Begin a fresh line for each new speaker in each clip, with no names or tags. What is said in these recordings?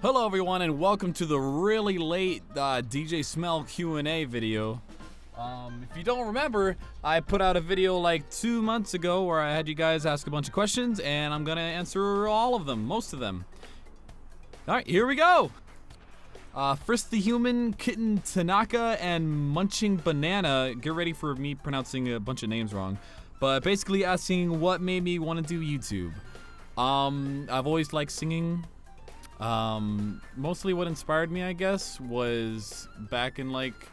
Hello everyone and welcome to the really late DJSMELL Q&A video. If you don't remember, I put out a video like 2 months ago where I had you guys ask a bunch of questions and I'm gonna answer all of them, most of them. Alright, here we go! Frisk the Human, Kitten Tanaka, and Munching Banana. Get ready for me pronouncing a bunch of names wrong. But basically asking what made me want to do YouTube. I've always liked singing. Mostly what inspired me, I guess, was back in like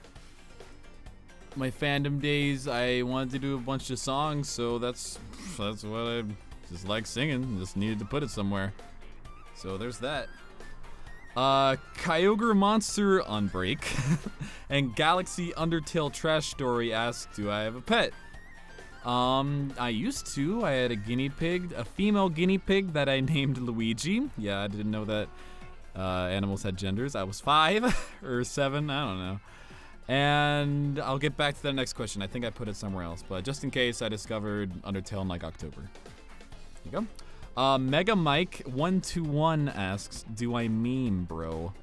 my fandom days. I wanted to do a bunch of songs, so that's what I just like singing. Just needed to put it somewhere. So there's that. Kyogre Monster Unbreak and Galaxy Undertale Trash Story asks, do I have a pet? I used to. I had a guinea pig, a female guinea pig that I named Luigi. Yeah, I didn't know that animals had genders. I was 5 or 7, I don't know. And I'll get back to the next question. I think I put it somewhere else, but just in case, I discovered Undertale in like October. Here you go. Mega Mike 121 asks, do I meme, bro?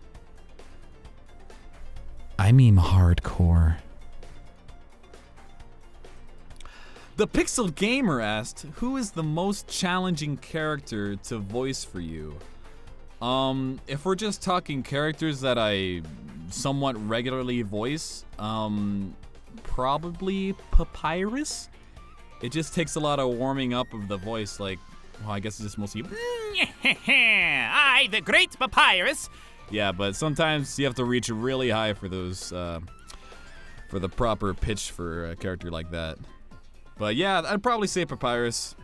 I meme hardcore. The Pixel Gamer asked, who is the most challenging character to voice for you? If we're just talking characters that I somewhat regularly voice, probably Papyrus? It just takes a lot of warming up of the voice, like, well, I guess it's just mostly I, the great Papyrus. Yeah, but sometimes you have to reach really high for those, for the proper pitch for a character like that. But yeah, I'd probably say Papyrus.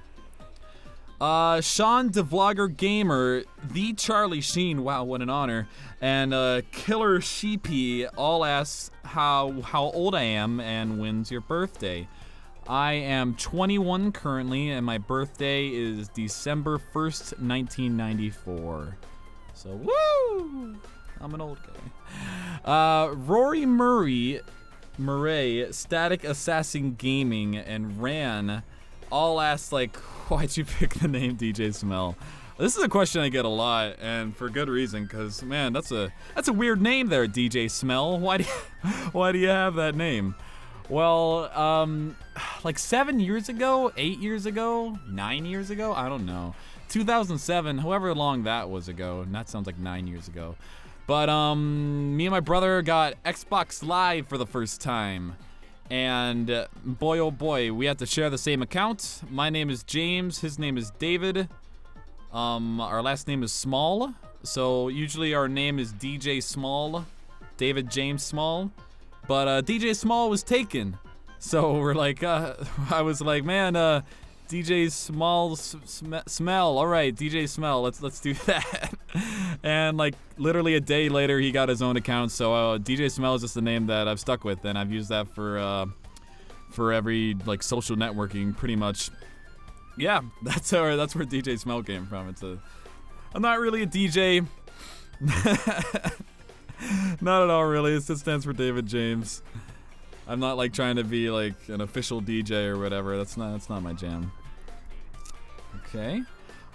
Sean the Vlogger Gamer, the Charlie Sheen, wow, what an honor, and Killer Sheepy all ask how old I am and when's your birthday. I am 21 currently, and my birthday is December 1st, 1994. So, woo! I'm an old guy. Rory Murray, Static Assassin Gaming, and Ran all asked, like, why'd you pick the name DJSMELL? This is a question I get a lot, and for good reason, because, man, that's a weird name there, DJSMELL. Why do you have that name? Well, like 7 years ago, 8 years ago, 9 years ago, I don't know. 2007, however long that was ago, and that sounds like 9 years ago. But, me and my brother got Xbox Live for the first time. And, boy oh boy, we had to share the same account. My name is James, his name is David. Our last name is Small. So, usually our name is DJ Small, David James Small. But, DJ Small was taken. So, we're like, I was like, man, DJ Small Smell. All right, DJ Smell. Let's do that. And like literally a day later, he got his own account. So DJ Smell is just the name that I've stuck with, and I've used that for every like social networking, pretty much. Yeah, that's where DJ Smell came from. I'm not really a DJ. Not at all, really. It just stands for David James. I'm not like trying to be like an official DJ or whatever. That's not my jam. Okay.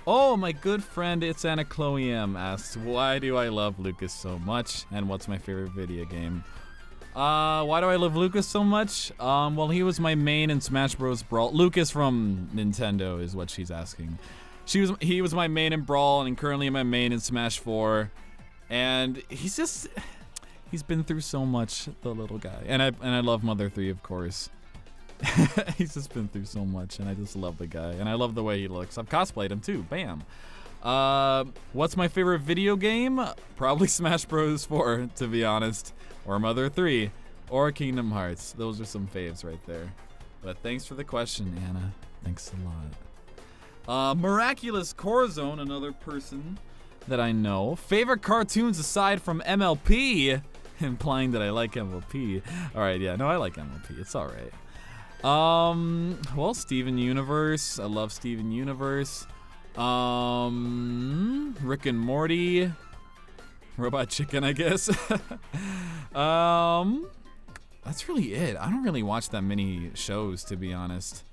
Oh, my good friend It's Anna Chloe M asks, why do I love Lucas so much, and what's my favorite video game? Why do I love Lucas so much? Well, he was my main in Smash Bros. Brawl. Lucas from Nintendo is what she's asking. He was my main in Brawl, and currently my main in Smash 4. And he's been through so much, the little guy. And I love Mother 3, of course. He's just been through so much, and I just love the guy. And I love the way he looks. I've cosplayed him too, bam. What's my favorite video game? Probably Smash Bros. 4, to be honest. Or Mother 3. Or Kingdom Hearts. Those are some faves right there. But thanks for the question, Anna. Thanks a lot. Miraculous Corazon, another person that I know. Favorite cartoons aside from MLP? Implying that I like MLP. Alright, yeah, no, I like MLP. It's alright. Well, Steven Universe. I love Steven Universe. Rick and Morty. Robot Chicken, I guess. That's really it. I don't really watch that many shows, to be honest.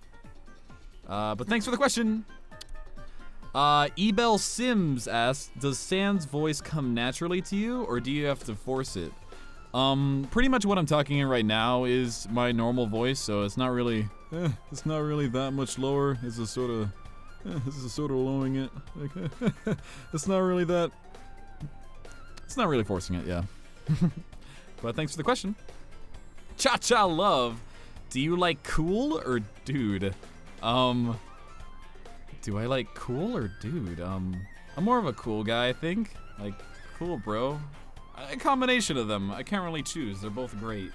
But thanks for the question. Ebel Sims asks, does Sans voice come naturally to you, or do you have to force it? Pretty much what I'm talking in right now is my normal voice, so it's not really that much lower. It's just sort of, this is sort of lowering it. Like, it's not really forcing it, yeah. But thanks for the question. Cha-Cha Love, do you like cool or dude? Do I like cool or dude? I'm more of a cool guy, I think. Like, cool, bro. A combination of them. I can't really choose. They're both great.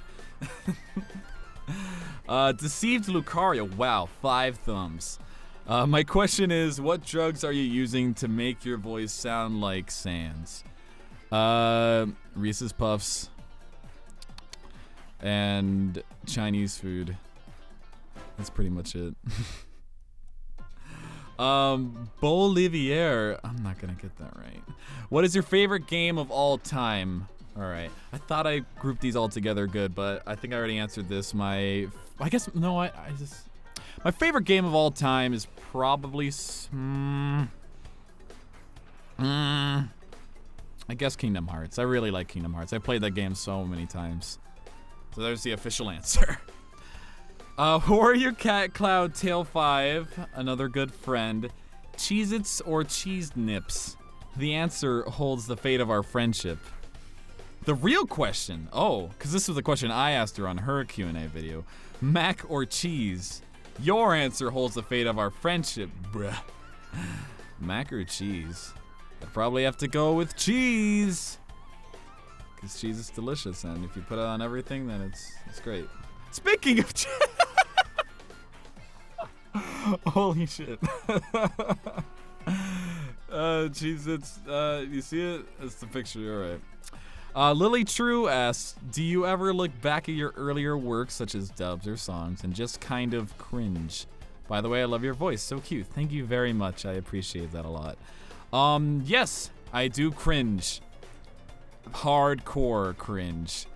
Deceived Lucario. Wow, 5 thumbs. My question is, what drugs are you using to make your voice sound like Sans? Reese's Puffs and Chinese food. That's pretty much it. Bolivier. I'm not gonna get that right. What is your favorite game of all time? All right. I thought I grouped these all together good, but I think I already answered this. My favorite game of all time is probably I guess Kingdom Hearts. I really like Kingdom Hearts. I played that game so many times. So there's the official answer. Warrior Cat Cloud Tail 5, another good friend. Cheez-Its or Cheese Nips? The answer holds the fate of our friendship. The real question, because this was the question I asked her on her Q&A video. Mac or cheese? Your answer holds the fate of our friendship, bruh. Mac or cheese? I'd probably have to go with cheese. Because cheese is delicious, and if you put it on everything, then it's great. Speaking of cheese. Holy shit. Cheez-Its, you see it? It's the picture, alright. Lily True asks, do you ever look back at your earlier works, such as dubs or songs, and just kind of cringe? By the way, I love your voice, so cute. Thank you very much, I appreciate that a lot. Yes, I do cringe. Hardcore cringe.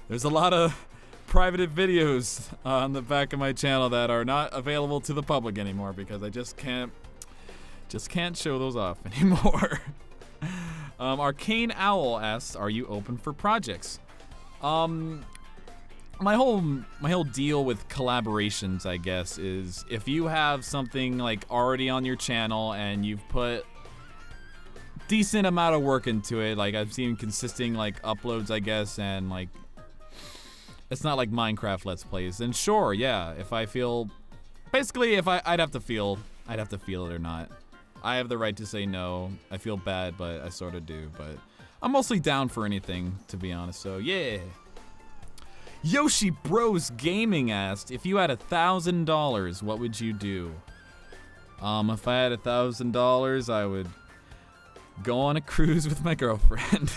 There's a lot of private videos on the back of my channel that are not available to the public anymore because I just can't show those off anymore. Arcane Owl asks, are you open for projects? My whole deal with collaborations, I guess, is if you have something like already on your channel and you've put decent amount of work into it, like I've seen consistent like uploads, I guess, and like it's not like Minecraft Let's Plays, then sure, yeah, if I feel, basically if I'd have to feel it or not. I have the right to say no. I feel bad, but I sort of do, but I'm mostly down for anything, to be honest, so yeah. Yoshi Bros Gaming asked, if you had $1,000, what would you do? If I had $1,000, I would go on a cruise with my girlfriend.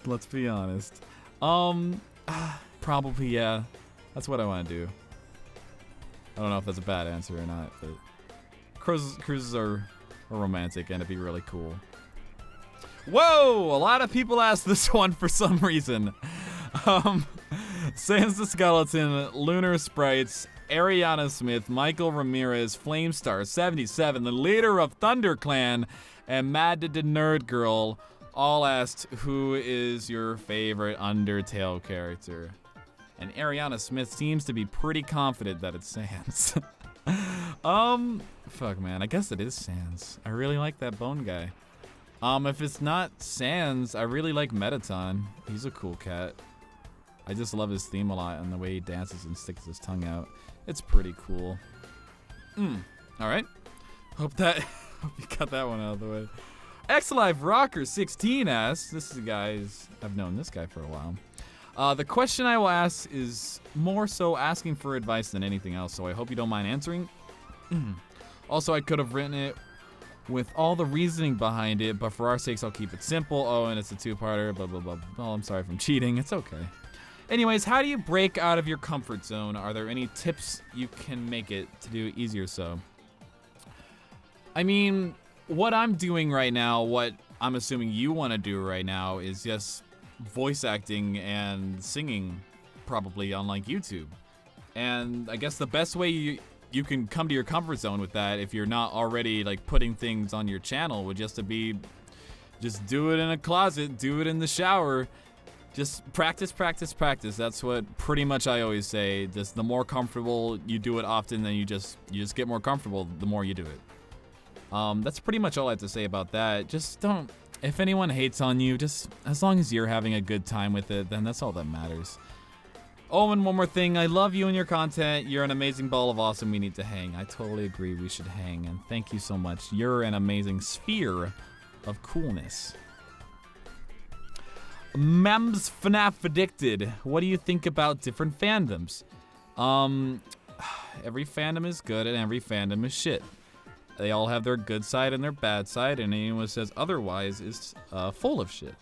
Let's be honest. Probably, yeah. That's what I want to do. I don't know if that's a bad answer or not, but cruises are romantic and it'd be really cool. Whoa! A lot of people asked this one for some reason. Sans the Skeleton, Lunar Sprites, Ariana Smith, Michael Ramirez, Flamestar77, the leader of ThunderClan, and Mad the Nerd Girl all asked, who is your favorite Undertale character? And Ariana Smith seems to be pretty confident that it's Sans. Fuck man, I guess it is Sans. I really like that bone guy. If it's not Sans, I really like Metaton. He's a cool cat. I just love his theme a lot and the way he dances and sticks his tongue out. It's pretty cool. Alright. Hope you got that one out of the way. X-Live Rocker 16 asks, this is a guy, I've known this guy for a while. The question I will ask is more so asking for advice than anything else, so I hope you don't mind answering. Also, I could have written it with all the reasoning behind it, but for our sakes, I'll keep it simple. Oh, and it's a two-parter, blah, blah, blah. Oh, I'm sorry if I'm cheating. It's okay. Anyways, how do you break out of your comfort zone? Are there any tips you can make it to do it easier so? I mean, what I'm doing right now, what I'm assuming you want to do right now is just voice acting and singing probably on like YouTube. And I guess the best way you can come to your comfort zone with that if you're not already like putting things on your channel. Would just to be, just do it in a closet, do it in the shower. Just practice, practice, practice. That's what pretty much I always say. Just the more comfortable you do it often, then you just get more comfortable the more you do it. That's pretty much all I have to say about that. Just don't, if anyone hates on you, just as long as you're having a good time with it, then that's all that matters. Oh, and one more thing. I love you and your content. You're an amazing ball of awesome. We need to hang. I totally agree. We should hang. And thank you so much. You're an amazing sphere of coolness. Mems FNAF Addicted. What do you think about different fandoms? Every fandom is good and every fandom is shit. They all have their good side and their bad side, and anyone who says otherwise is full of shit.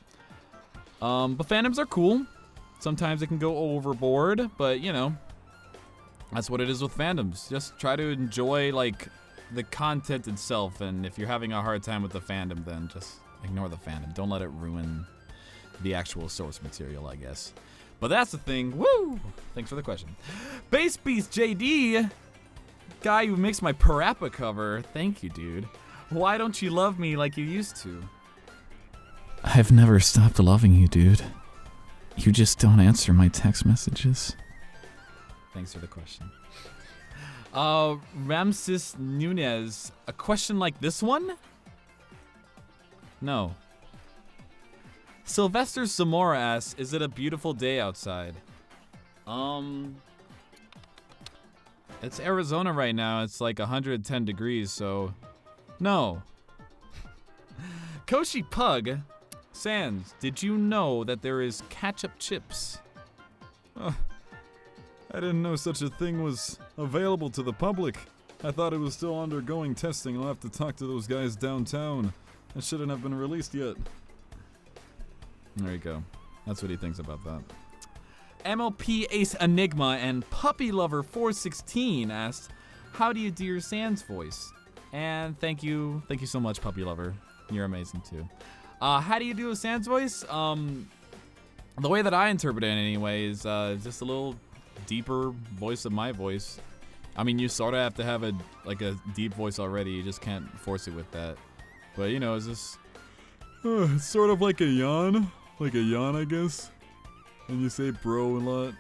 But fandoms are cool. Sometimes it can go overboard, but you know, that's what it is with fandoms. Just try to enjoy like the content itself, and if you're having a hard time with the fandom, then just ignore the fandom. Don't let it ruin the actual source material, I guess. But that's the thing. Woo! Thanks for the question. Base Beast JD, guy who makes my Parappa cover. Thank you, dude. Why don't you love me like you used to? I've never stopped loving you, dude. You just don't answer my text messages. Thanks for the question. Ramses Nunez, a question like this one? No. Sylvester Zamora asks, is it a beautiful day outside? It's Arizona right now. It's like 110 degrees, so no. Koshi Pug, Sans, did you know that there is ketchup chips? I didn't know such a thing was available to the public. I thought it was still undergoing testing. I'll have to talk to those guys downtown. It shouldn't have been released yet. There you go. That's what he thinks about that. MLP Ace Enigma and Puppy Lover 416 asked, how do you do your Sans voice? And thank you so much, Puppy Lover. You're amazing too. How do you do a Sans voice? The way that I interpret it anyway is just a little deeper voice of my voice. I mean, you sort of have to have a deep voice already. You just can't force it with that. But you know, it's just it's sort of like a yawn. Like a yawn, I guess. And you say bro a lot.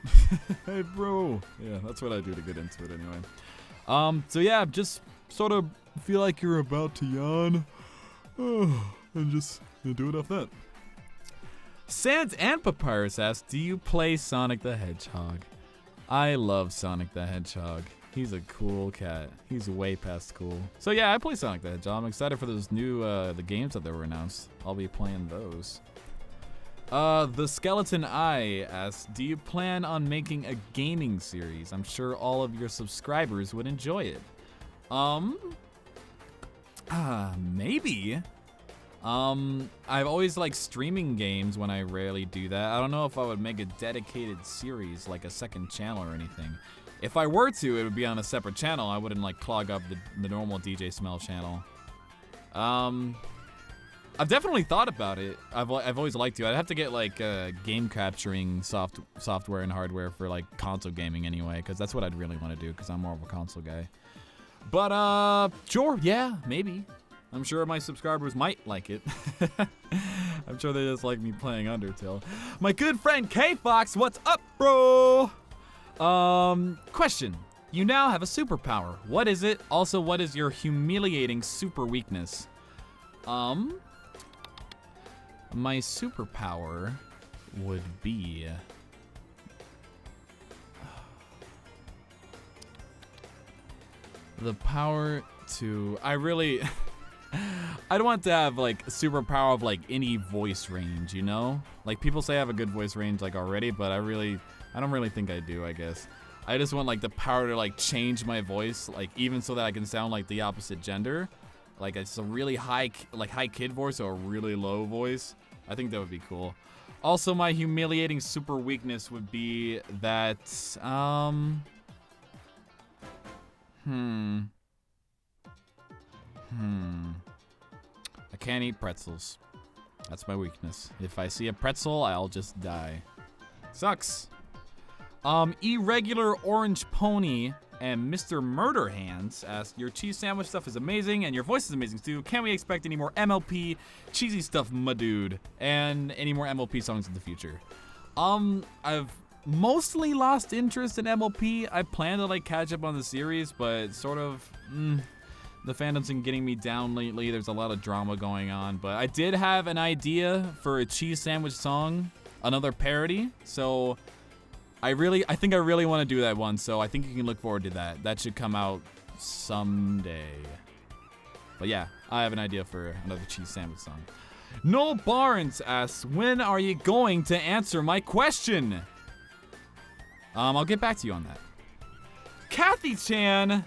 Hey, bro. Yeah, that's what I do to get into it anyway. So yeah, just sort of feel like you're about to yawn. And just do it off that. Sans and Papyrus asks, do you play Sonic the Hedgehog? I love Sonic the Hedgehog. He's a cool cat. He's way past cool. So yeah, I play Sonic the Hedgehog. I'm excited for those new the games that were announced. I'll be playing those. The Skeleton Eye asks, do you plan on making a gaming series? I'm sure all of your subscribers would enjoy it. Maybe. I've always liked streaming games when I rarely do that. I don't know if I would make a dedicated series, like a second channel or anything. If I were to, it would be on a separate channel. I wouldn't like clog up the normal DJSMELL channel. I've definitely thought about it. I've always liked to. I'd have to get like game capturing software and hardware for like console gaming anyway, because that's what I'd really want to do, because I'm more of a console guy. But sure, yeah, maybe. I'm sure my subscribers might like it. I'm sure they just like me playing Undertale. My good friend K-Fox, what's up, bro? Question. You now have a superpower. What is it? Also, what is your humiliating super weakness? My superpower would be the power to, I don't want to have like a superpower of like any voice range, you know? Like people say I have a good voice range like already, but I don't really think I do, I guess. I just want like the power to like change my voice, like even so that I can sound like the opposite gender. Like it's a really high kid voice or a really low voice. I think that would be cool. Also, my humiliating super weakness would be that, I can't eat pretzels. That's my weakness. If I see a pretzel, I'll just die. Sucks. Irregular Orange Pony And Mr. Murder Hands asks, your cheese sandwich stuff is amazing, and your voice is amazing too. Can we expect any more MLP cheesy stuff, my dude? And any more MLP songs in the future? I've mostly lost interest in MLP. I plan to like catch up on the series, but sort of, the fandom's been getting me down lately. There's a lot of drama going on, but I did have an idea for a cheese sandwich song, another parody. So I think I really want to do that one. So I think you can look forward to that. That should come out someday. But yeah, I have an idea for another cheese sandwich song. Noel Barnes asks, when are you going to answer my question? I'll get back to you on that. Kathy Chan,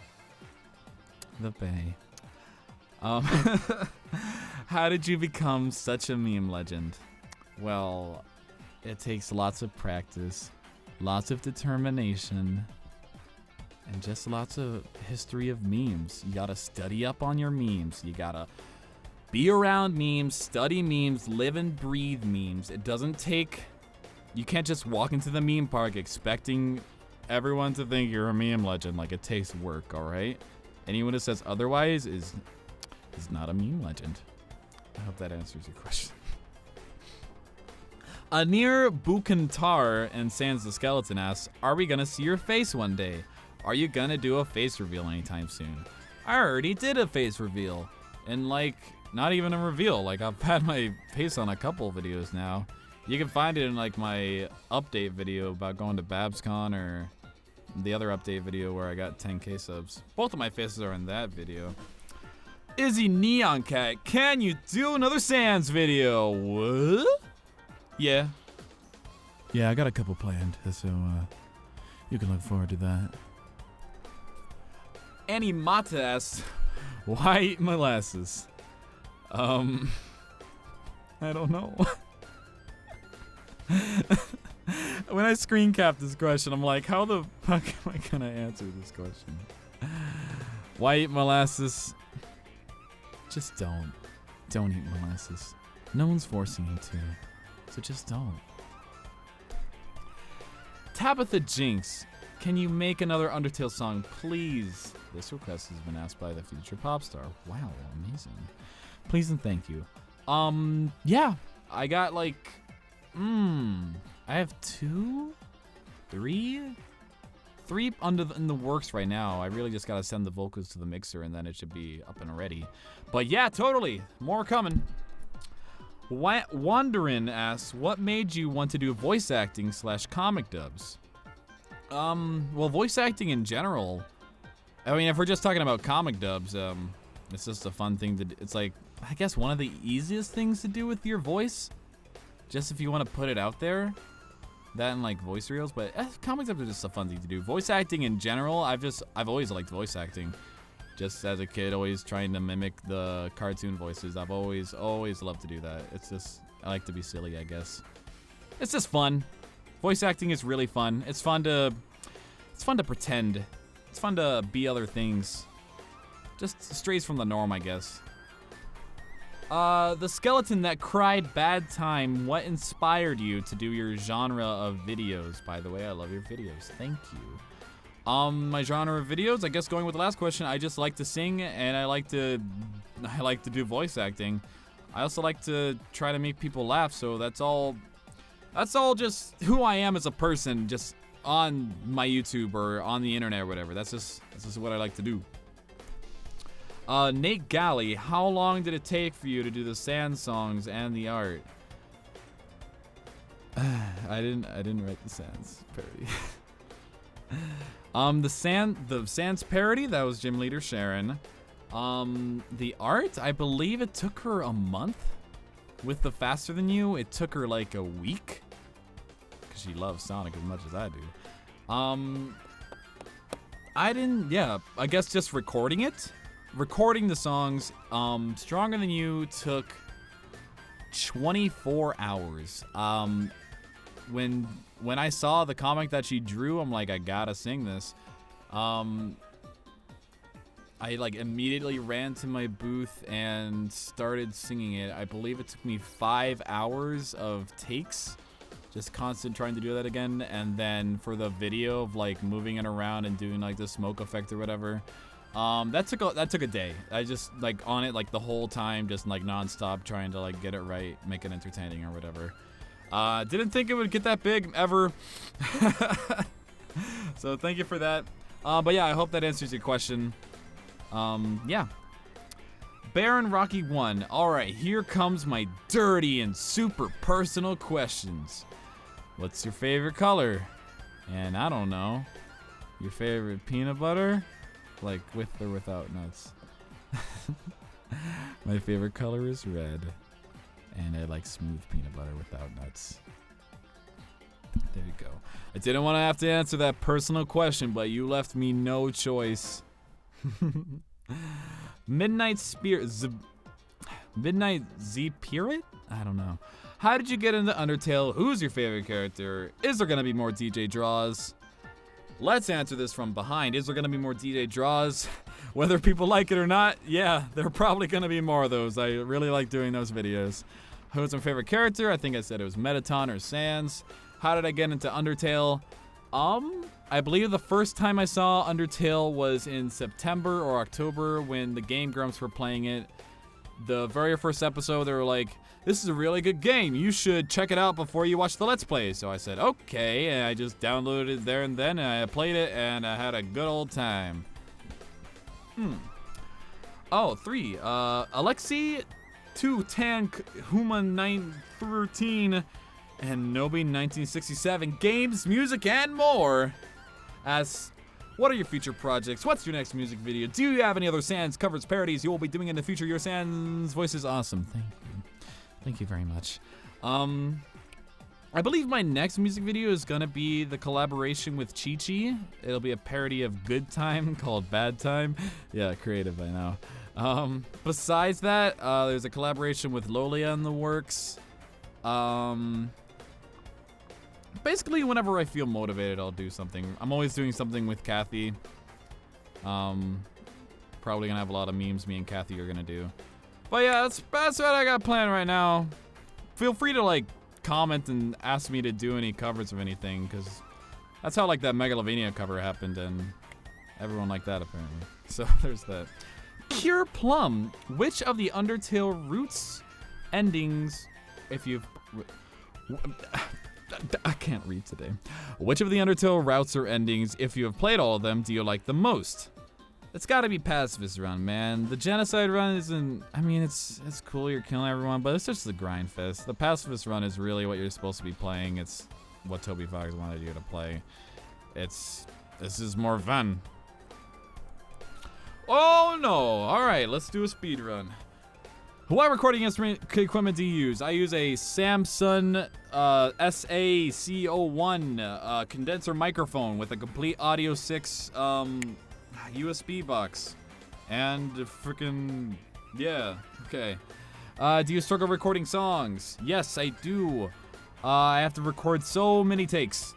the Bay. How did you become such a meme legend? Well, it takes lots of practice, lots of determination, and just lots of history of memes. You gotta study up on your memes. You gotta be around memes, study memes, live and breathe memes. It doesn't take... You can't just walk into the meme park expecting everyone to think you're a meme legend. Like, it takes work, alright? Anyone who says otherwise is not a meme legend. I hope that answers your question. Anir Bukantar and Sans the Skeleton asks, are we gonna see your face one day? Are you gonna do a face reveal anytime soon? I already did a face reveal. And like, not even a reveal. Like, I've had my face on a couple videos now. You can find it in like my update video about going to BabsCon, or the other update video where I got 10k subs. Both of my faces are in that video. Izzy Neon Cat, can you do another Sans video? What? Yeah. Yeah, I got a couple planned, so you can look forward to that. Annie Mata asks, why eat molasses? I don't know. When I screen cap this question, I'm like, how the fuck am I gonna answer this question? Why eat molasses? Just don't. Don't eat molasses. No one's forcing you to. So just don't. Tabitha Jinx, can you make another Undertale song, please? This request has been asked by the future pop star. Wow, amazing. Please and thank you. Yeah, I got like, I have three in the works right now. I really just gotta send the vocals to the mixer and then it should be up and ready. But yeah, totally, more coming. Wanderin asks, what made you want to do voice acting / comic dubs? Well, voice acting in general, I mean, if we're just talking about comic dubs, it's just a fun thing to do. It's like, I guess one of the easiest things to do with your voice, just if you want to put it out there, that and like voice reels, but comic dubs are just a fun thing to do. Voice acting in general, I've always liked voice acting. Just as a kid, always trying to mimic the cartoon voices. I've always loved to do that. It's just, I like to be silly, I guess. It's just fun. Voice acting is really fun. It's fun to pretend. It's fun to be other things. Just strays from the norm, I guess. The skeleton that cried bad time, what inspired you to do your genre of videos? By the way, I love your videos. Thank you. My genre of videos, I guess going with the last question, I just like to sing and I like to do voice acting. I also like to try to make people laugh, so that's all just who I am as a person, just on my YouTube or on the internet or whatever. That's just what I like to do. Nate Galley, how long did it take for you to do the Sans songs and the art? I didn't write the Sans parody. The Sans parody, that was gym leader Sharon. The art, I believe it took her a month. With the Faster Than You, it took her like a week. Cause she loves Sonic as much as I do. I guess just recording it. Recording the songs, Stronger Than You took 24 hours. When I saw the comic that she drew, I'm like, I gotta sing this. I like immediately ran to my booth and started singing it. I believe it took me 5 hours of takes just constant trying to do that again. And then for the video of like moving it around and doing like the smoke effect or whatever, that took a day. I just like on it like the whole time, just like nonstop trying to like get it right, make it entertaining or whatever. Didn't think it would get that big ever. So thank you for that. But yeah, I hope that answers your question. Yeah. Baron Rocky 1. Alright, here comes my dirty and super personal questions. What's your favorite color? And I don't know, your favorite peanut butter? Like with or without nuts? My favorite color is red. And I like smooth peanut butter without nuts. There you go. I didn't want to have to answer that personal question, but you left me no choice. Midnight Zepirit? I don't know. How did you get into Undertale? Who's your favorite character? Is there gonna be more DJ draws? Let's answer this from behind. Is there gonna be more DJ draws? Whether people like it or not, yeah, there are probably gonna be more of those. I really like doing those videos. Who's my favorite character? I think I said it was Metaton or Sans. How did I get into Undertale? I believe the first time I saw Undertale was in September or October when the Game Grumps were playing it. The very first episode, they were like, this is a really good game. You should check it out before you watch the Let's Play. So I said, okay, and I just downloaded it there and then, and I played it, and I had a good old time. Oh, 3. Alexi 2 Tank Huma 913 and Nobi 1967 games, music, and more. Asks, what are your future projects? What's your next music video? Do you have any other Sans covers, parodies you will be doing in the future? Your Sans voice is awesome. Thank you. Thank you very much. I believe my next music video is gonna be the collaboration with Chi Chi. It'll be a parody of Good Time called Bad Time. Yeah, creative, I know. Besides that, there's a collaboration with Lolia in the works. Basically, whenever I feel motivated, I'll do something. I'm always doing something with Kathy. Probably gonna have a lot of memes me and Kathy are gonna do. But yeah, that's what I got planned right now. Feel free to like comment and ask me to do any covers of anything, because that's how like that Megalovania cover happened, and everyone liked that apparently. So there's that. Cure Plum, which of the Undertale roots endings, if you've... I can't read today. Which of the Undertale routes or endings, if you have played all of them, do you like the most? It's gotta be Pacifist Run, man. The Genocide Run isn't, I mean, it's cool, you're killing everyone, but it's just the grind fest. The Pacifist Run is really what you're supposed to be playing. It's what Toby Fox wanted you to play. This is more fun. Oh no, alright, let's do a speed run. What recording equipment do you use? I use a Samsung SAC01 condenser microphone with a complete Audio 6 USB box. And freaking, yeah, okay. Do you struggle recording songs? Yes, I do. I have to record so many takes.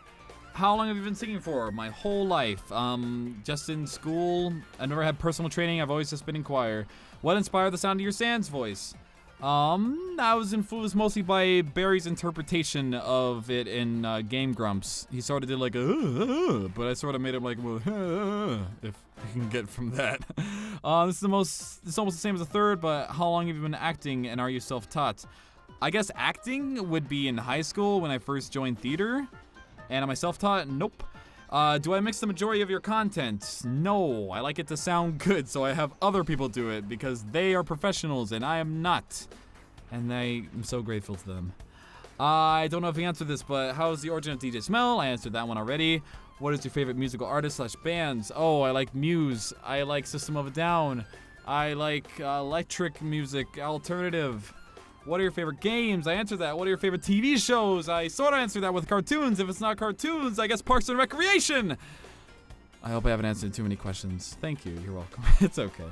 How long have you been singing for? My whole life. Just in school. I never had personal training. I've always just been in choir. What inspired the sound of your Sans voice? I was influenced mostly by Barry's interpretation of it in Game Grumps. He sort of did like but I sort of made him like, if you can get from that. It's almost the same as the third, but how long have you been acting and are you self-taught? I guess acting would be in high school when I first joined theater. And am I self-taught? Nope. Do I mix the majority of your content? No, I like it to sound good, so I have other people do it because they are professionals and I am not. And I am so grateful to them. I don't know if you answered this, but how is the origin of DJSMELL? I answered that one already. What is your favorite musical artist / bands? Oh, I like Muse. I like System of a Down. I like electric music, alternative. What are your favorite games? I answered that. What are your favorite TV shows? I sort of answered that with cartoons. If it's not cartoons, I guess Parks and Recreation. I hope I haven't answered too many questions. Thank you. You're welcome. It's okay.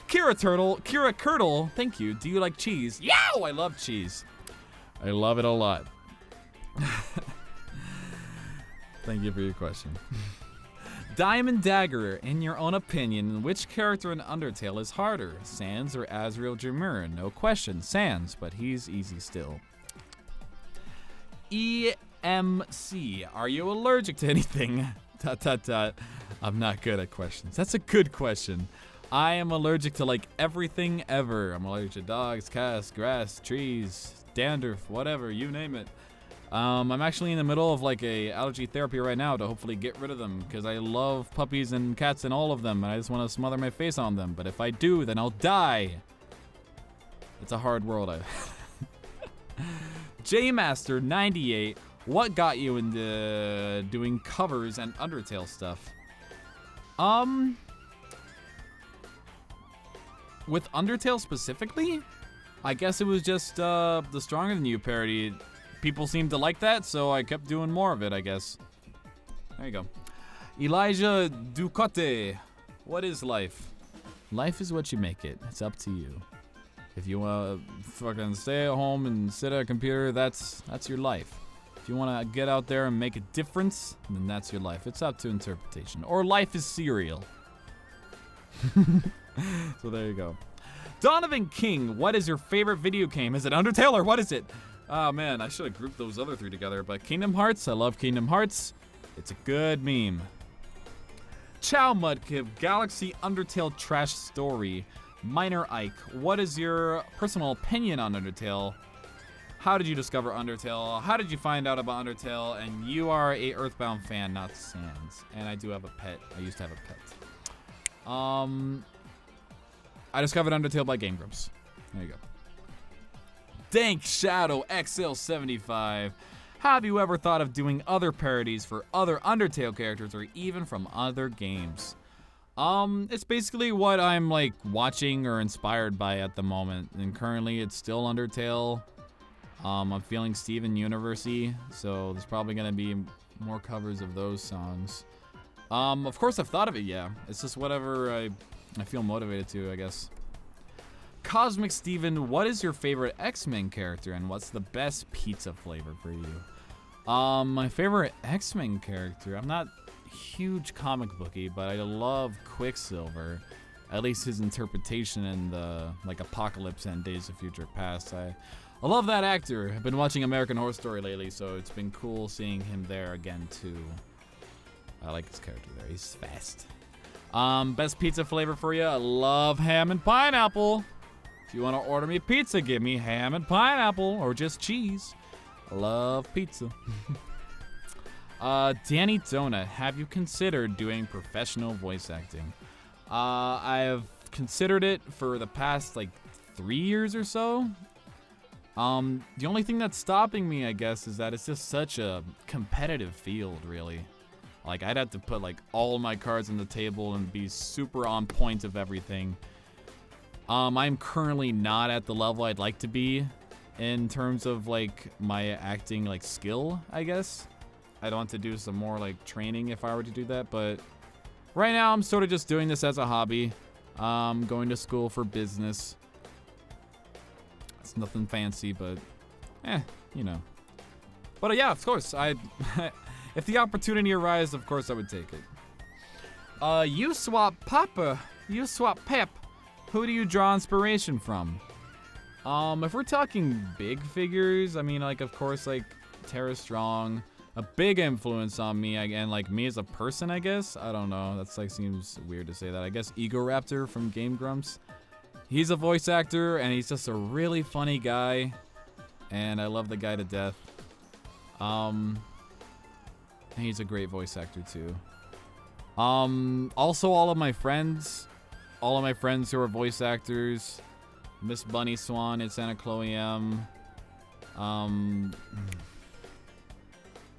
Kira Curdle. Thank you. Do you like cheese? Yow! I love cheese. I love it a lot. Thank you for your question. Diamond Dagger, in your own opinion, which character in Undertale is harder, Sans or Azrael Jamur? No question, Sans, but he's easy still. EMC, are you allergic to anything? ... I'm not good at questions. That's a good question. I am allergic to like everything ever. I'm allergic to dogs, cats, grass, trees, dandruff, whatever, you name it. I'm actually in the middle of like a allergy therapy right now to hopefully get rid of them because I love puppies and cats and all of them, and I just want to smother my face on them. But if I do, then I'll die. It's a hard world. JMaster98, what got you into doing covers and Undertale stuff? With Undertale specifically, I guess it was just the Stronger Than You parody. People seemed to like that, so I kept doing more of it, I guess. There you go. Elijah Ducote, what is life? Life is what you make it. It's up to you. If you want to fucking stay at home and sit at a computer, that's your life. If you want to get out there and make a difference, then that's your life. It's up to interpretation. Or life is cereal. So there you go. Donovan King, what is your favorite video game? Is it Undertale or what is it? Oh man, I should have grouped those other three together. But Kingdom Hearts, I love Kingdom Hearts. It's a good meme. Chow Mudkip, Galaxy Undertale Trash Story. Minor Ike, what is your personal opinion on Undertale? How did you discover Undertale? How did you find out about Undertale? And you are a Earthbound fan, not Sans. And I do have a pet. I used to have a pet. I discovered Undertale by Game Grumps. There you go. Dank Shadow XL75. Have you ever thought of doing other parodies for other Undertale characters or even from other games? It's basically what I'm like watching or inspired by at the moment. And currently it's still Undertale. I'm feeling Steven Universe-y, so there's probably gonna be more covers of those songs. Of course I've thought of it, yeah. It's just whatever I feel motivated to, I guess. Cosmic Steven, what is your favorite X-Men character and what's the best pizza flavor for you? My favorite X-Men character, I'm not huge comic booky, but I love Quicksilver. At least his interpretation in the like Apocalypse and Days of Future Past. I love that actor. I've been watching American Horror Story lately, so it's been cool seeing him there again too. I like his character there. He's fast. Best pizza flavor for you? I love ham and pineapple. If you want to order me pizza, give me ham and pineapple or just cheese. I love pizza. Danny Donut, have you considered doing professional voice acting? I have considered it for the past like 3 years or so. The only thing that's stopping me, I guess, is that it's just such a competitive field, really. Like, I'd have to put like all my cards on the table and be super on point of everything. I'm currently not at the level I'd like to be in terms of like my acting like skill, I guess. I'd want to do some more like training if I were to do that, but right now I'm sort of just doing this as a hobby. Going to school for business. It's nothing fancy, but you know. But yeah, of course, if the opportunity arises, of course I would take it. You swap Papa, you swap Pep. Who do you draw inspiration from? If we're talking big figures, I mean, like, of course, like Tara Strong. A big influence on me, again, like me as a person, I guess. I don't know. That's like seems weird to say that. I guess Egoraptor from Game Grumps. He's a voice actor, and he's just a really funny guy, and I love the guy to death. And he's a great voice actor too. Also, all of my friends who are voice actors. Miss Bunny Swan and Santa Chloe M.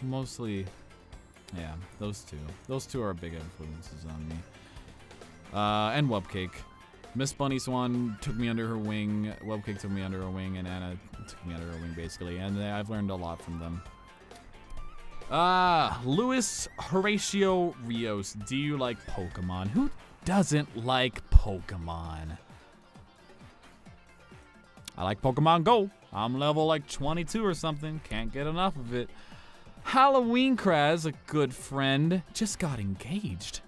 Mostly, yeah, those two. Those two are big influences on me. And Webcake. Miss Bunny Swan took me under her wing. Webcake took me under her wing, and Anna took me under her wing, basically. And I've learned a lot from them. Luis Horatio Rios. Do you like Pokemon? Who doesn't like Pokemon? I like Pokemon Go. I'm level like 22 or something. Can't get enough of it. Halloween Kraz, a good friend, just got engaged.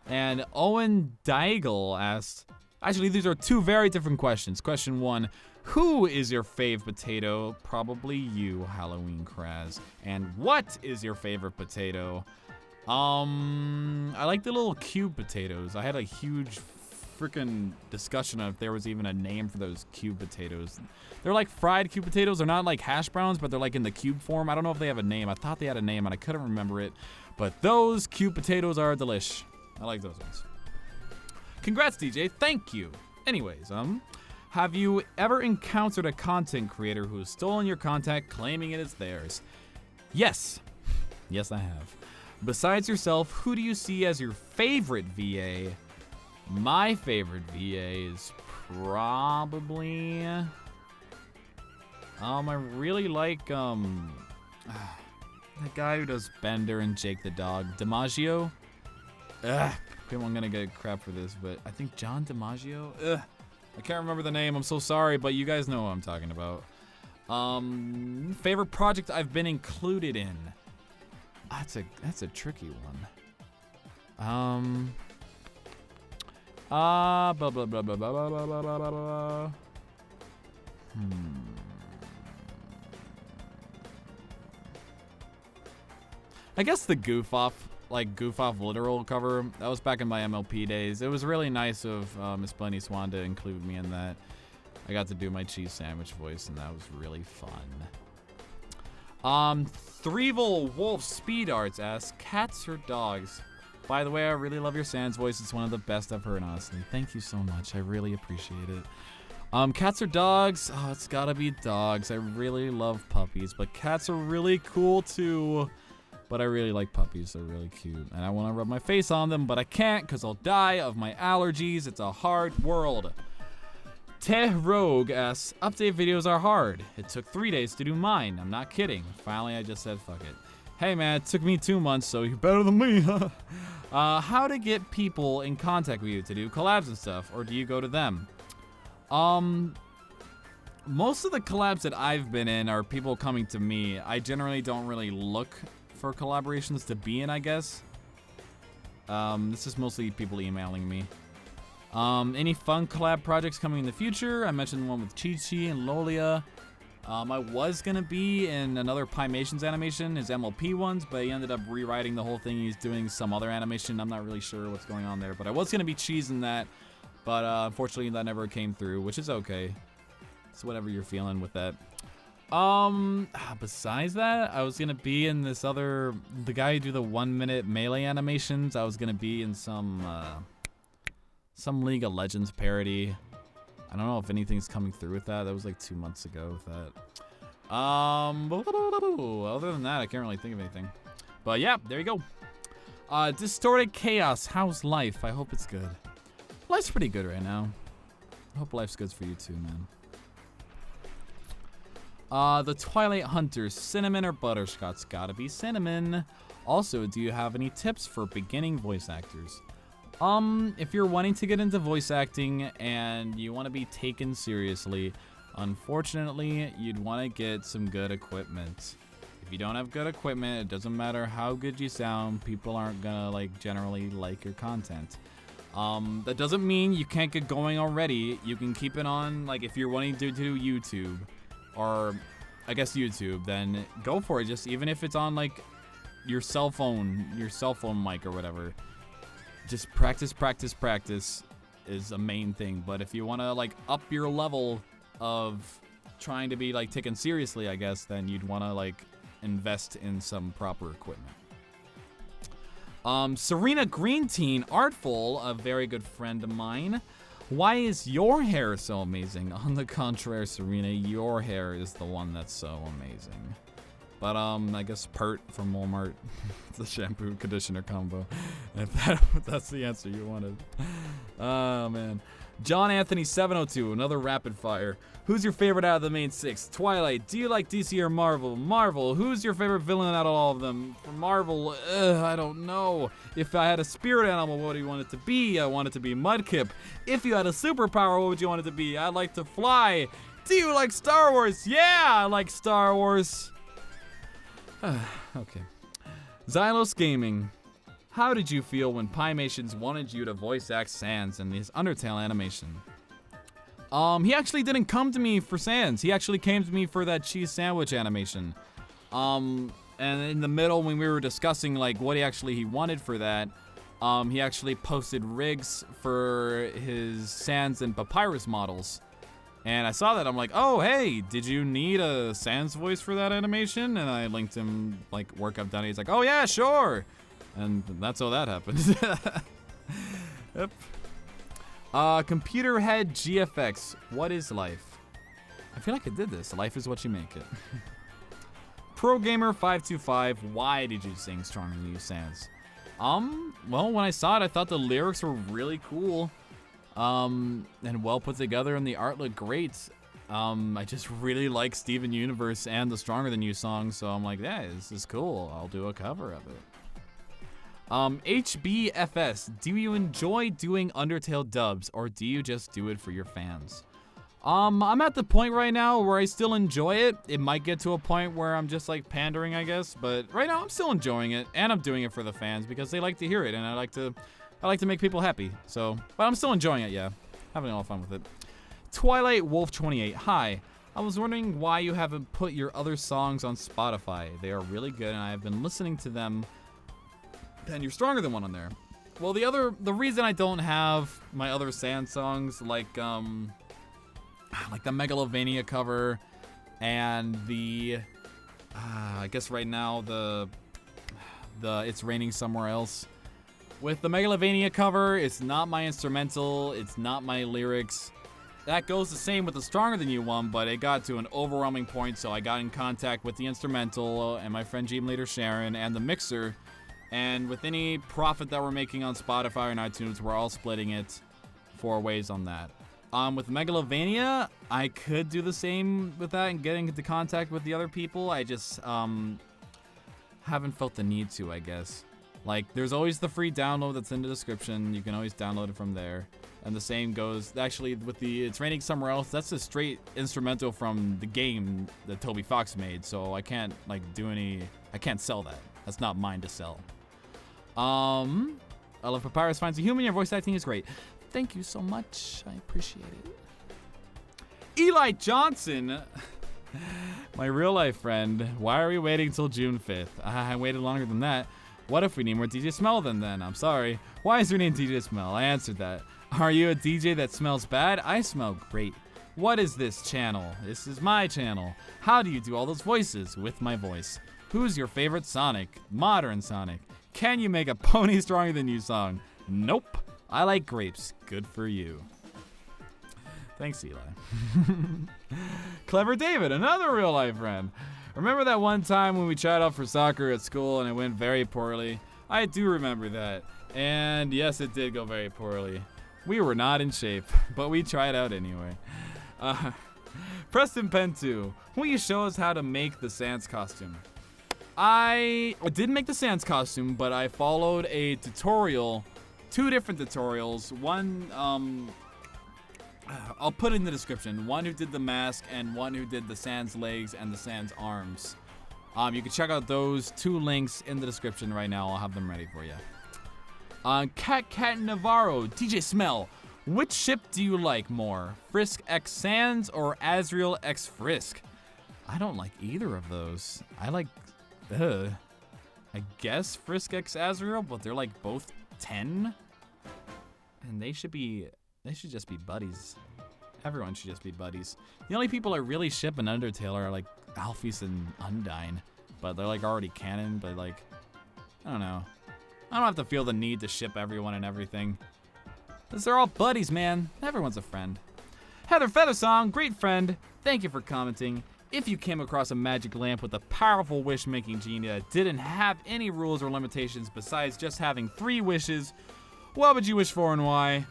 And Owen Daigle asked, actually, these are two very different questions. Question one, Who is your fave potato? Probably you, Halloween Kraz. And what is your favorite potato? I like the little cube potatoes. I had a huge freaking discussion of if there was even a name for those cube potatoes. They're like fried cube potatoes. They're not like hash browns, but they're like in the cube form. I don't know if they have a name. I thought they had a name and I couldn't remember it. But those cube potatoes are delish. I like those ones. Congrats, DJ. Thank you. Anyways, have you ever encountered a content creator who has stolen your content claiming it is theirs? Yes. Yes, I have. Besides yourself, who do you see as your favorite VA? My favorite VA is probably... I really like, the guy who does Bender and Jake the Dog. DiMaggio? People are gonna get crap for this, but I think John DiMaggio? I can't remember the name, I'm so sorry, but you guys know what I'm talking about. Favorite project I've been included in? That's a tricky one. Blah blah blah blah blah blah blah blah blah blah. I guess the Goof Off literal cover, that was back in my MLP days. It was really nice of Miss Bunny Swan to include me in that. I got to do my cheese sandwich voice, and that was really fun. Threevil Wolf Speed Arts asks, cats or dogs? By the way, I really love your Sans voice. It's one of the best I've heard, honestly. Thank you so much. I really appreciate it. Cats or dogs? Oh, it's gotta be dogs. I really love puppies, but cats are really cool too. But I really like puppies. They're really cute. And I want to rub my face on them, but I can't because I'll die of my allergies. It's a hard world. Teh Rogue asks, update videos are hard. It took 3 days to do mine. I'm not kidding. Finally, I just said fuck it. Hey man, it took me 2 months, so you're better than me, huh? How to get people in contact with you to do collabs and stuff, or do you go to them? Most of the collabs that I've been in are people coming to me. I generally don't really look for collaborations to be in, I guess. This is mostly people emailing me. Any fun collab projects coming in the future? I mentioned the one with Chi-Chi and Lolia. I was gonna be in another Pymations animation, his MLP ones, but he ended up rewriting the whole thing. He's doing some other animation. I'm not really sure what's going on there, but I was gonna be Cheese in that, but unfortunately that never came through, which is okay. It's whatever you're feeling with that. Besides that, I was gonna be in this other, the guy who do the 1 minute melee animations. I was gonna be in some League of Legends parody. I don't know if anything's coming through with that. That was like 2 months ago with that. Other than that, I can't really think of anything. But yeah, there you go. Distorted Chaos, how's life? I hope it's good. Life's pretty good right now. I hope life's good for you too, man. The Twilight Hunters, cinnamon or butterscotch? Gotta be cinnamon. Also, do you have any tips for beginning voice actors? If you're wanting to get into voice acting and you want to be taken seriously, unfortunately, you'd want to get some good equipment. If you don't have good equipment, it doesn't matter how good you sound, people aren't gonna generally like your content. That doesn't mean you can't get going already. You can keep it on, if you're wanting to do YouTube, or I guess YouTube, then go for it. Just even if it's on your cell phone mic or whatever. Just practice is a main thing. But if you want to up your level of trying to be taken seriously, I guess, then you'd want to invest in some proper equipment. Serena Greenteen Artful, a very good friend of mine. Why is your hair so amazing? On the contrary, Serena, your hair is the one that's so amazing. But I guess Pert from Walmart, the shampoo conditioner combo. If that's the answer you wanted. Oh man. John Anthony 702, another rapid fire. Who's your favorite out of the main 6? Twilight, do you like DC or Marvel? Marvel, who's your favorite villain out of all of them? For Marvel, I don't know. If I had a spirit animal, what do you want it to be? I want it to be Mudkip. If you had a superpower, what would you want it to be? I'd like to fly. Do you like Star Wars? Yeah, I like Star Wars. Okay. Xylos Gaming. How did you feel when Pymations wanted you to voice act Sans in this Undertale animation? He actually didn't come to me for Sans. He actually came to me for that cheese sandwich animation. And in the middle, when we were discussing like what he wanted for that, he actually posted rigs for his Sans and Papyrus models. And I saw that, I'm like, oh, hey, did you need a Sans voice for that animation? And I linked him, like, work I've done. He's like, oh, yeah, sure. And that's how that happened. Yep. Computer Head GFX, what is life? I feel like I did this. Life is what you make it. Pro Gamer 525, why did you sing Stronger Than You Sans? Well, when I saw it, I thought the lyrics were really cool. And well put together, and the art looked great. I just really like Steven Universe and the Stronger Than You song, so I'm like, yeah, this is cool. I'll do a cover of it. HBFS, do you enjoy doing Undertale dubs, or do you just do it for your fans? I'm at the point right now where I still enjoy it. It might get to a point where I'm just like pandering, I guess, but right now I'm still enjoying it, and I'm doing it for the fans because they like to hear it, and I like to make people happy. So, but I'm still enjoying it, yeah. Having a lot of fun with it. Twilight Wolf 28, hi. I was wondering why you haven't put your other songs on Spotify. They are really good, and I have been listening to them. And you're Stronger Than One on there. Well, the reason I don't have my other Sans songs, like the Megalovania cover, and the, I guess right now the It's Raining Somewhere Else. With the Megalovania cover, it's not my instrumental, it's not my lyrics. That goes the same with the Stronger Than You one, but it got to an overwhelming point, so I got in contact with the instrumental and my friend Gene Leader Sharon and the mixer. And with any profit that we're making on Spotify and iTunes, we're all splitting it 4 ways on that. With Megalovania, I could do the same with that and getting into contact with the other people. I just haven't felt the need to, I guess. Like, there's always the free download that's in the description. You can always download it from there. And the same goes, actually, with the It's Raining Somewhere Else, that's a straight instrumental from the game that Toby Fox made. So I can't, like, I can't sell that. That's not mine to sell. I love Papyrus Finds a Human. Your voice acting is great. Thank you so much. I appreciate it. Eli Johnson, my real life friend. Why are we waiting till June 5th? I waited longer than that. What if we need more DJSMELL then? I'm sorry. Why is your name DJSMELL? I answered that. Are you a DJ that smells bad? I smell great. What is this channel? This is my channel. How do you do all those voices? With my voice. Who's your favorite Sonic? Modern Sonic. Can you make a Pony Stronger Than You song? Nope. I like grapes. Good for you. Thanks, Eli. Clever David, another real life friend. Remember that one time when we tried out for soccer at school and it went very poorly? I do remember that. And yes, it did go very poorly. We were not in shape, but we tried out anyway. Preston Pen 2, will you show us how to make the Sans costume? I didn't make the Sans costume, but I followed a tutorial, 2 different tutorials. One, I'll put it in the description. One who did the mask and one who did the Sans legs and the Sans arms. You can check out those 2 links in the description right now. I'll have them ready for you. Cat Navarro, DJSMELL. Which ship do you like more? Frisk X Sans or Azrael X Frisk? I don't like either of those. I like, I guess Frisk X Azrael, but they're like both 10. And they should just be buddies. Everyone should just be buddies. The only people I really ship in Undertale are like Alphys and Undyne, but they're like already canon, but like, I don't know. I don't have to feel the need to ship everyone and everything. Because they're all buddies, man. Everyone's a friend. Heather Feathersong, great friend. Thank you for commenting. If you came across a magic lamp with a powerful wish-making genie that didn't have any rules or limitations besides just having 3 wishes, what would you wish for and why?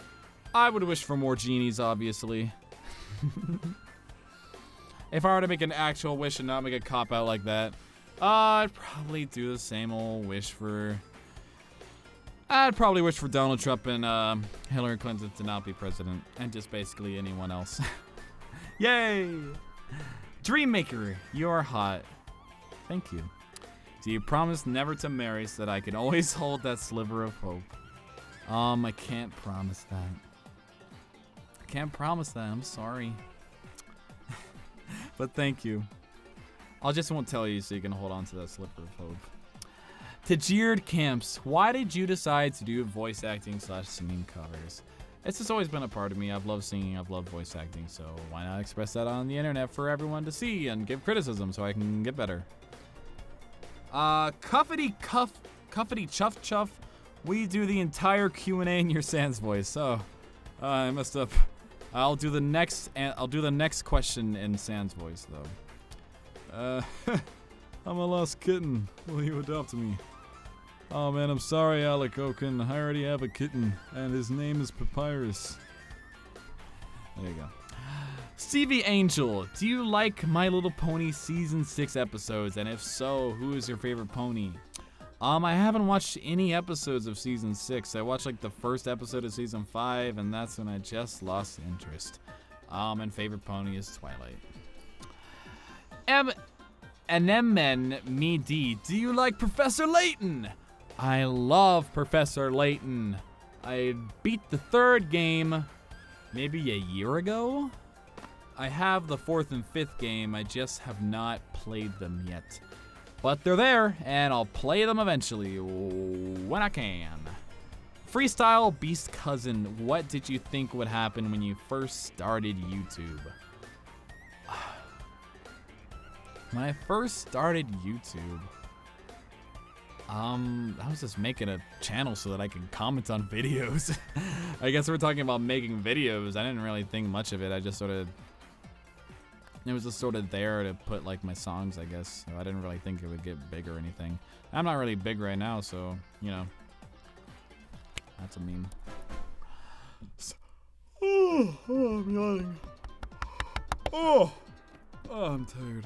I would wish for more genies, obviously. If I were to make an actual wish and not make a cop-out like that, I'd probably do the same old wish for... I'd probably wish for Donald Trump and Hillary Clinton to not be president, and just basically anyone else. Yay! Dreammaker, you're hot. Thank you. Do you promise never to marry so that I can always hold that sliver of hope? I can't promise that. can't promise that. I'm sorry. But thank you. I just won't tell you so you can hold on to that slipper of hope. Tajird Camps, why did you decide to do voice acting / singing covers? It's just always been a part of me. I've loved singing, I've loved voice acting, so why not express that on the internet for everyone to see and give criticism so I can get better. Cuffity Chuff Chuff, we do the entire Q&A in your Sans voice. So, I messed up. I'll do the next question in Sans voice though. I'm a lost kitten. Will you adopt me? Oh man, I'm sorry, Alec Oaken. I already have a kitten, and his name is Papyrus. There you go. Stevie Angel, do you like My Little Pony Season 6 episodes? And if so, who is your favorite pony? I haven't watched any episodes of Season 6. I watched like the first episode of Season 5, and that's when I just lost interest. And favorite pony is Twilight. Anemen Me D, do you like Professor Layton? I love Professor Layton. I beat the 3rd game maybe a year ago. I have the 4th and 5th game, I just have not played them yet. But they're there, and I'll play them eventually, when I can. Freestyle Beast Cousin, what did you think would happen when you first started YouTube? When I first started YouTube, I was just making a channel so that I could comment on videos. I guess we're talking about making videos. I didn't really think much of it. I just it was just sort of there to put like my songs, I guess. So I didn't really think it would get big or anything. I'm not really big right now, so, you know. That's a meme. I'm yawning. I'm tired.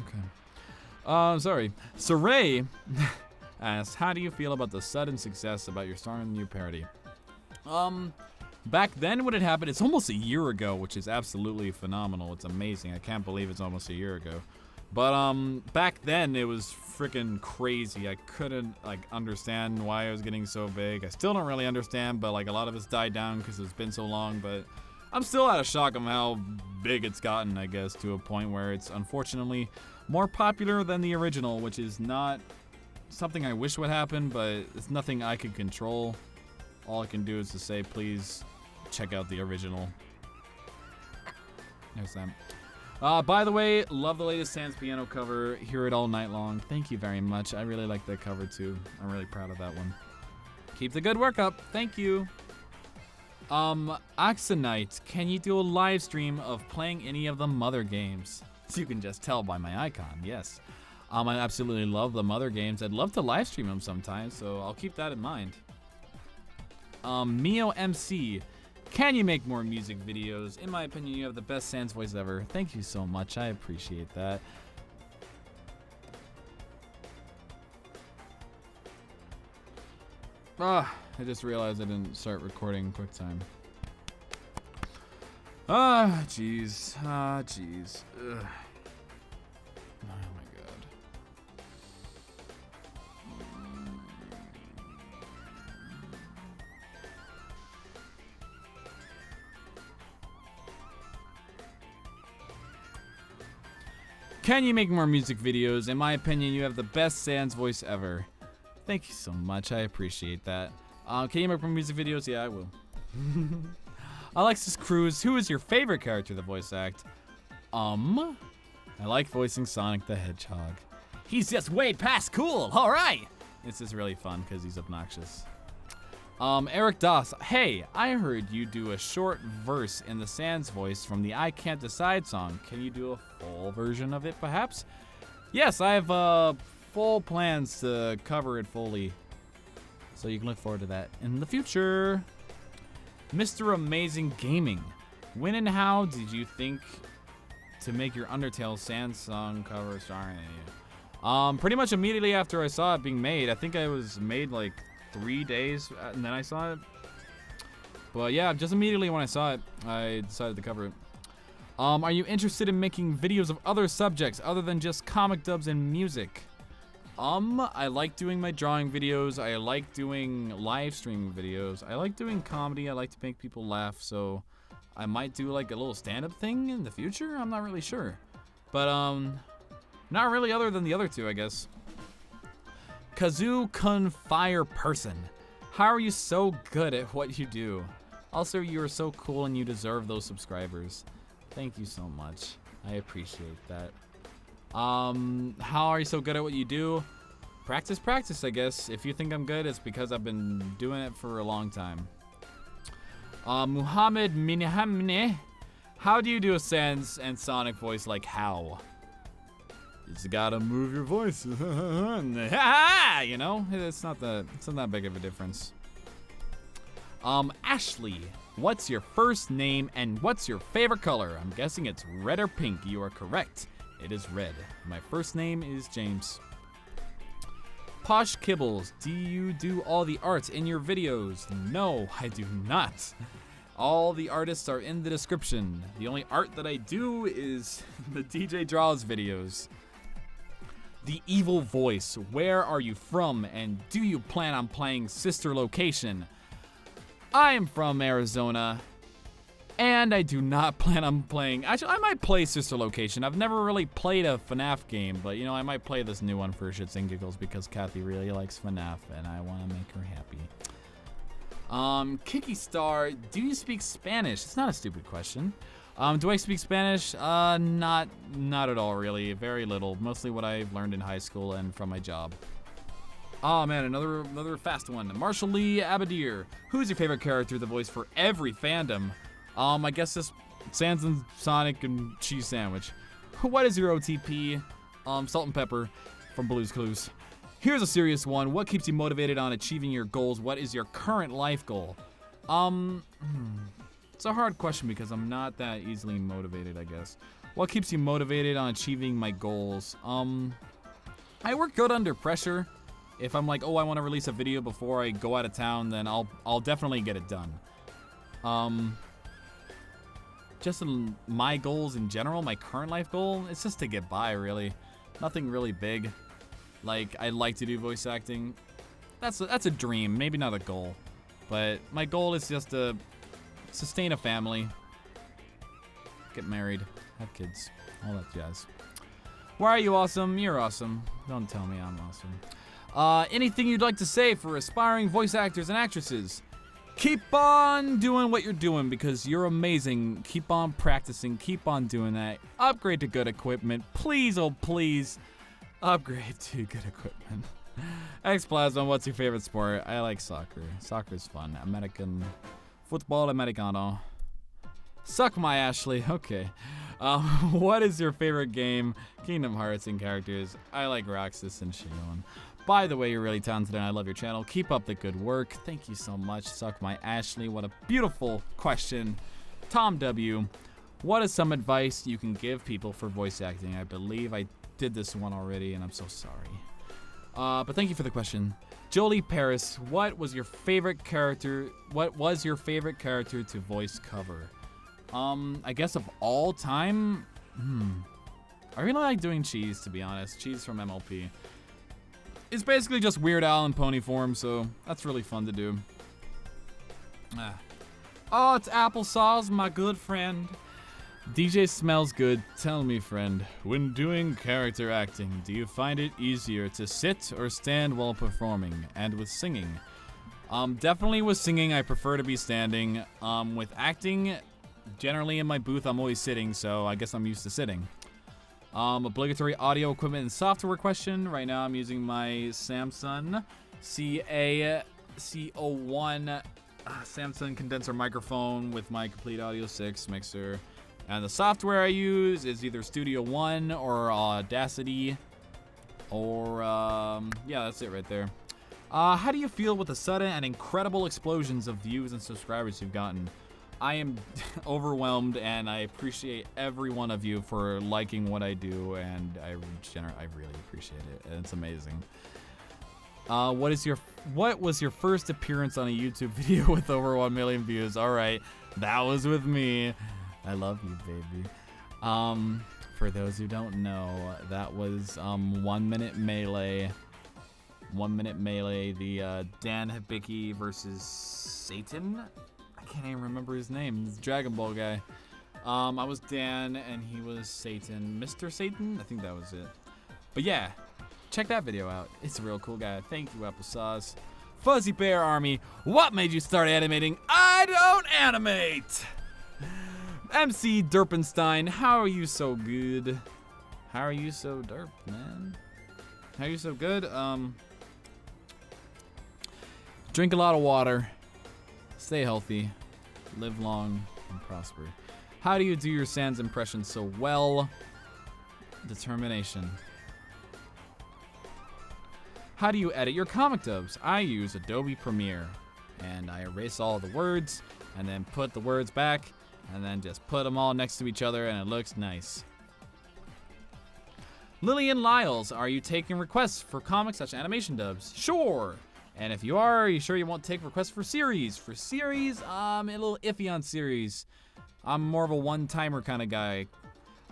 Okay. Sorry. Saray asks, how do you feel about the sudden success about your song and your parody? Back then when it happened, it's almost a year ago, which is absolutely phenomenal. It's amazing. I can't believe it's almost a year ago. But back then it was freaking crazy. I couldn't understand why I was getting so big. I still don't really understand, but a lot of it's died down because it's been so long. But I'm still out of shock of how big it's gotten, I guess, to a point where it's unfortunately more popular than the original, which is not something I wish would happen, but it's nothing I can control. All I can do is to say, please check out the original. There's that. By the way, love the latest Sans piano cover. Hear it all night long. Thank you very much. I really like that cover too. I'm really proud of that one. Keep the good work up. Thank you. Axonite, can you do a live stream of playing any of the Mother games? So you can just tell by my icon, yes. I absolutely love the Mother games. I'd love to live stream them sometime, so I'll keep that in mind. Mio MC, can you make more music videos? In my opinion, you have the best Sans voice ever. Thank you so much. I appreciate that. I just realized I didn't start recording QuickTime. Jeez. Jeez. Oh my god. Can you make more music videos? In my opinion, you have the best Sans voice ever. Thank you so much. I appreciate that. Can you make more music videos? Yeah, I will. Alexis Cruz, who is your favorite character to voice act? I like voicing Sonic the Hedgehog. He's just way past cool. All right. This is really fun because he's obnoxious. Eric Doss, hey, I heard you do a short verse in the Sans voice from the I Can't Decide song. Can you do a full version of it, perhaps? Yes, I have full plans to cover it fully, so you can look forward to that in the future. Mr. Amazing Gaming, when and how did you think to make your Undertale Sans song cover starring you? Pretty much immediately after I saw it being made. I think I was made like 3 days and then I saw it. But yeah, just immediately when I saw it, I decided to cover it. Are you interested in making videos of other subjects other than just comic dubs and music? I like doing my drawing videos. I like doing live streaming videos. I like doing comedy. I like to make people laugh. So, I might do like a little stand-up thing in the future. I'm not really sure. But not really other than the other two, I guess. Kazoo Kun Fire Person. How are you so good at what you do? Also, you are so cool and you deserve those subscribers. Thank you so much. I appreciate that. How are you so good at what you do? Practice, I guess. If you think I'm good, it's because I've been doing it for a long time. Muhammad Minahamne. How do you do a Sans and Sonic voice like how? You just gotta move your voice. You know? It's not that big of a difference. Ashley, what's your first name and what's your favorite color? I'm guessing it's red or pink. You are correct. It is red. My first name is James. Posh Kibbles, do you do all the art in your videos? No, I do not. All the artists are in the description. The only art that I do is the DJ Draws videos. The Evil Voice, where are you from and do you plan on playing Sister Location? I am from Arizona and I do not plan on playing. Actually, I might play Sister Location. I've never really played a FNAF game, but you know, I might play this new one for shits and giggles because Kathy really likes FNAF and I want to make her happy. Kiki Star, do you speak Spanish? It's not a stupid question. Do I speak Spanish? Not at all, really. Very little. Mostly what I've learned in high school and from my job. Oh man, another fast one. Marshall Lee Abadir, who's your favorite character the voice for every fandom? I guess this Sans and Sonic and Cheese Sandwich. What is your OTP? Salt and Pepper from Blue's Clues. Here's a serious one. What keeps you motivated on achieving your goals? What is your current life goal? It's a hard question because I'm not that easily motivated, I guess. What keeps you motivated on achieving my goals? I work good under pressure. If I'm like, oh, I want to release a video before I go out of town, then I'll definitely get it done. Just my goals in general, my current life goal, it's just to get by, really. Nothing really big. Like, I'd like to do voice acting. That's a dream, maybe not a goal. But my goal is just to sustain a family, get married, have kids, all that jazz. Why are you awesome? You're awesome. Don't tell me I'm awesome. Anything you'd like to say for aspiring voice actors and actresses? Keep on doing what you're doing because you're amazing. Keep on practicing. Keep on doing that. Upgrade to good equipment. Please, oh please, upgrade to good equipment. X-Plasma, what's your favorite sport? I like soccer. Soccer's fun. American football, Americano. Suck my Ashley. Okay. What is your favorite game? Kingdom Hearts and characters. I like Roxas and Shion. By the way, you're really talented and I love your channel. Keep up the good work. Thank you so much. Suck my Ashley. What a beautiful question. Tom W. What is some advice you can give people for voice acting? I believe I did this one already and I'm so sorry. But thank you for the question. Jolie Paris, what was your favorite character to voice cover? I guess of all time? I really like doing Cheese, to be honest. Cheese from MLP. It's basically just Weird Al in pony form, so that's really fun to do. Oh, it's applesauce, my good friend. DJ smells good. Tell me, friend, when doing character acting, do you find it easier to sit or stand while performing? And with singing? Definitely with singing, I prefer to be standing. With acting, generally in my booth, I'm always sitting, so I guess I'm used to sitting. Obligatory audio equipment and software question. Right now, I'm using my Samsung CA-C01 Samsung condenser microphone with my Complete Audio 6 mixer. And the software I use is either Studio One or Audacity, or yeah, that's it right there. How do you feel with the sudden and incredible explosions of views and subscribers you've gotten? I am overwhelmed, and I appreciate every one of you for liking what I do, and I really appreciate it. And it's amazing. What was your first appearance on a YouTube video with over 1 million views? All right, that was with me. I love you, baby. For those who don't know, that was 1 Minute Melee. 1 Minute Melee, the Dan Hibiki versus Satan. I can't even remember his name. He's the Dragon Ball guy. I was Dan, and he was Satan. Mr. Satan? I think that was it. But yeah, check that video out. It's a real cool guy. Thank you, Applesauce. Fuzzy Bear Army, what made you start animating? I don't animate! MC Derpenstein, how are you so good? How are you so derp, man? How are you so good? Drink a lot of water. Stay healthy. Live long and prosper. How do you do your Sans impression so well? Determination. How do you edit your comic dubs? I use Adobe Premiere. And I erase all the words, and then put the words back, and then just put them all next to each other, and it looks nice. Lillian Lyles, are you taking requests for comic/animation dubs? Sure. And if you are you sure you won't take requests for series? For series, I'm a little iffy on series. I'm more of a one-timer kind of guy.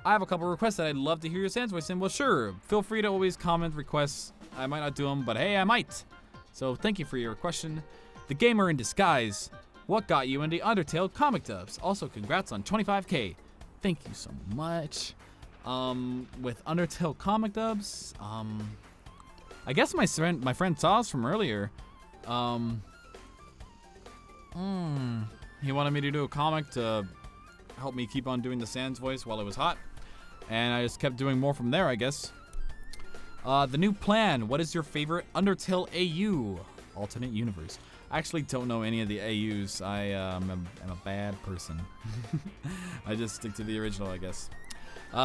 I have a couple requests that I'd love to hear your Sans voice in. Well, sure. Feel free to always comment requests. I might not do them, but hey, I might. So thank you for your question. The Gamer in Disguise. What got you into Undertale comic dubs? Also, congrats on 25K. Thank you so much. With Undertale comic dubs, I guess my friend saw us from earlier. He wanted me to do a comic to help me keep on doing the Sans voice while it was hot. And I just kept doing more from there, I guess. The new plan. What is your favorite Undertale AU? Alternate universe. I actually don't know any of the AUs. I am a bad person. I just stick to the original, I guess.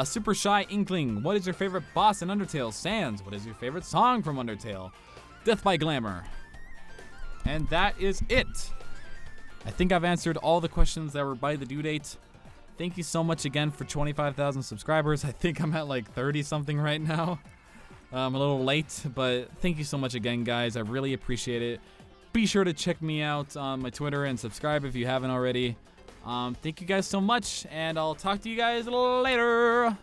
Super Shy Inkling. What is your favorite boss in Undertale? Sans. What is your favorite song from Undertale? Death by Glamour. And that is it. I think I've answered all the questions that were by the due date. Thank you so much again for 25,000 subscribers. I think I'm at like 30 something right now. I'm a little late, but thank you so much again, guys. I really appreciate it. Be sure to check me out on my Twitter and subscribe if you haven't already. Thank you guys so much, and I'll talk to you guys a little later.